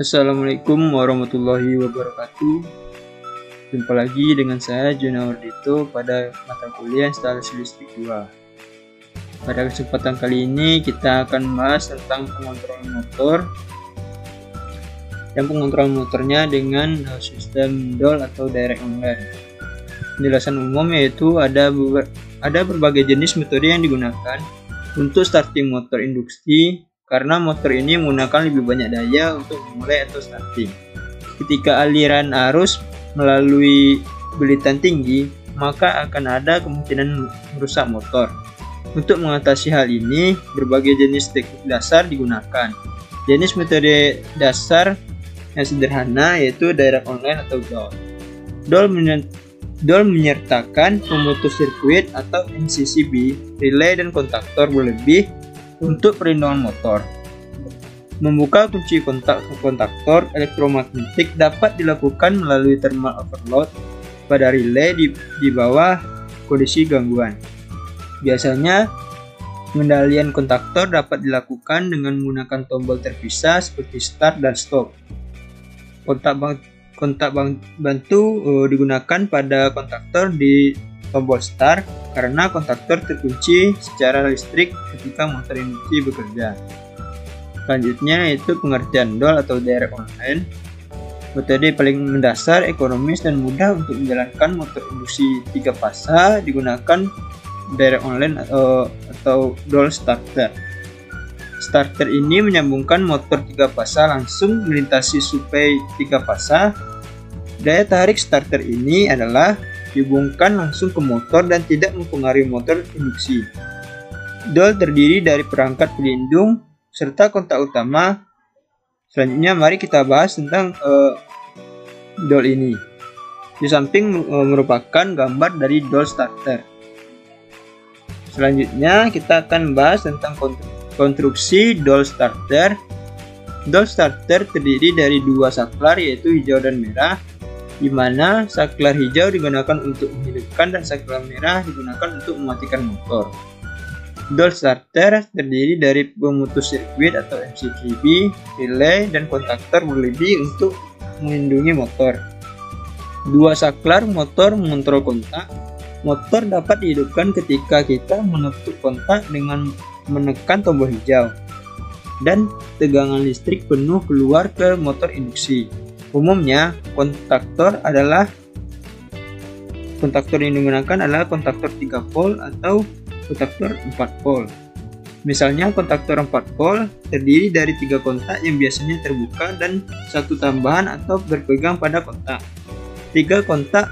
Assalamualaikum warahmatullahi wabarakatuh. Jumpa lagi dengan saya Juna Wardito pada mata kuliah instalasi listrik 2. Pada kesempatan kali ini kita akan membahas tentang pengontrol motor dan pengontrol motornya dengan sistem DOL atau direct online. Penjelasan umum yaitu ada berbagai jenis metode yang digunakan untuk starting motor induksi, karena motor ini menggunakan lebih banyak daya untuk memulai atau starting. Ketika aliran arus melalui bilitan tinggi, maka akan ada kemungkinan merusak motor. Untuk mengatasi hal ini, berbagai jenis teknik dasar digunakan. Jenis metode dasar yang sederhana yaitu direct online atau DOL. DOL menyertakan pemutus sirkuit atau MCCB, relay dan kontaktor berlebih untuk perlindungan motor. Membuka kunci kontaktor elektromagnetik dapat dilakukan melalui thermal overload pada relay di bawah kondisi gangguan. Biasanya, pengendalian kontaktor dapat dilakukan dengan menggunakan tombol terpisah seperti start dan stop. Kontak bantu digunakan pada kontaktor di tombol start karena kontaktor terkunci secara listrik ketika motor induksi bekerja. Selanjutnya yaitu pengertian DOL atau direct online. Metode paling mendasar, ekonomis dan mudah untuk menjalankan motor induksi 3 fasa digunakan direct online atau DOL starter. Starter ini menyambungkan motor 3 fasa langsung melintasi suplai 3 fasa. Daya tarik starter ini adalah dihubungkan langsung ke motor dan tidak mempengaruhi motor induksi. DOL terdiri dari perangkat pelindung serta kontak utama. Selanjutnya mari kita bahas tentang DOL ini. Di samping merupakan gambar dari DOL starter. Selanjutnya kita akan bahas tentang konstruksi DOL starter. DOL starter terdiri dari 2 saklar yaitu hijau dan merah, di mana saklar hijau digunakan untuk menghidupkan dan saklar merah digunakan untuk mematikan motor. DOL starter terdiri dari pemutus sirkuit atau MCCB, relay, dan kontaktor berlebih untuk melindungi motor. 2 saklar motor mengontrol kontak. Motor dapat dihidupkan ketika kita menutup kontak dengan menekan tombol hijau dan tegangan listrik penuh keluar ke motor induksi. Umumnya, kontaktor yang digunakan adalah kontaktor 3 pol atau kontaktor 4 pol. Misalnya, kontaktor 4 pol terdiri dari 3 kontak yang biasanya terbuka dan 1 tambahan atau berpegang pada kontak. 3 kontak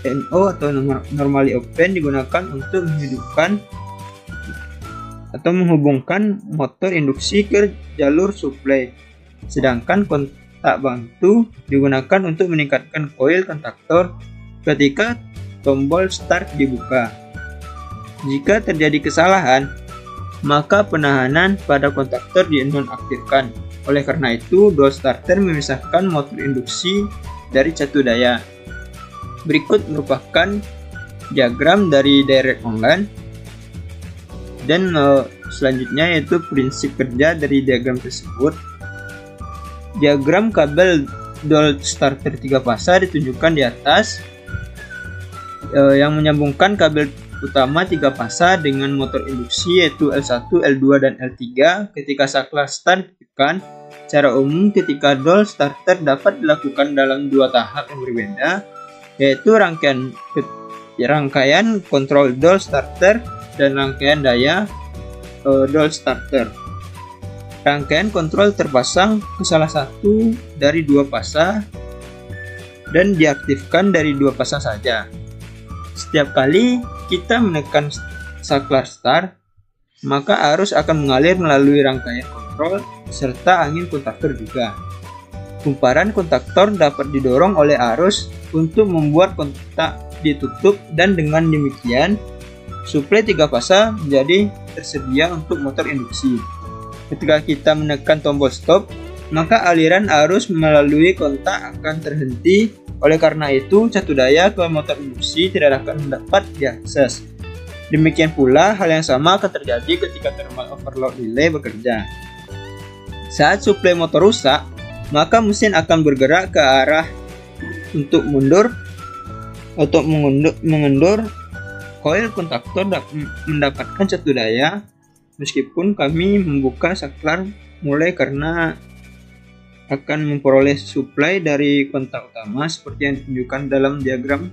NO atau normally open digunakan untuk menghidupkan atau menghubungkan motor induksi ke jalur suplai. Sedangkan kontak bantu digunakan untuk meningkatkan koil kontaktor ketika tombol start dibuka. Jika terjadi kesalahan, maka penahanan pada kontaktor dinonaktifkan. Oleh karena itu, DOL starter memisahkan motor induksi dari catu daya. Berikut merupakan diagram dari direct online dan selanjutnya yaitu prinsip kerja dari diagram tersebut. Diagram kabel DOL starter 3 fasa ditunjukkan di atas, yang menyambungkan kabel utama 3 fasa dengan motor induksi yaitu L1, L2, dan L3 ketika saklar start ditekan. Secara umum ketika DOL starter dapat dilakukan dalam 2 tahap yang berbeda, yaitu rangkaian kontrol DOL starter dan rangkaian daya DOL starter. Rangkaian kontrol terpasang ke salah satu dari 2 fasa dan diaktifkan dari 2 fasa saja. Setiap kali kita menekan saklar start, maka arus akan mengalir melalui rangkaian kontrol serta angin kontaktor juga. Kumparan kontaktor dapat didorong oleh arus untuk membuat kontak ditutup, dan dengan demikian suplai 3 fasa menjadi tersedia untuk motor induksi. Ketika kita menekan tombol stop, maka aliran arus melalui kontak akan terhenti. Oleh karena itu, catu daya ke motor induksi tidak akan dapat diakses. Demikian pula, hal yang sama akan terjadi ketika thermal overload relay bekerja. Saat suplai motor rusak, maka mesin akan bergerak ke arah untuk mengundur. Koil kontaktor mendapatkan satu daya meskipun kami membuka saklar mulai karena akan memperoleh suplai dari kontak utama seperti yang ditunjukkan dalam diagram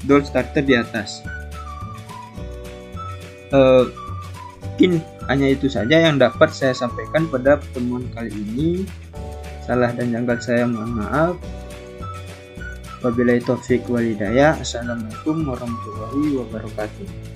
door starter di atas. Mungkin hanya itu saja yang dapat saya sampaikan pada pertemuan kali ini. Salah dan janggal saya mohon maaf. Wabillahi taufik wal hidayah. Assalamualaikum warahmatullahi wabarakatuh.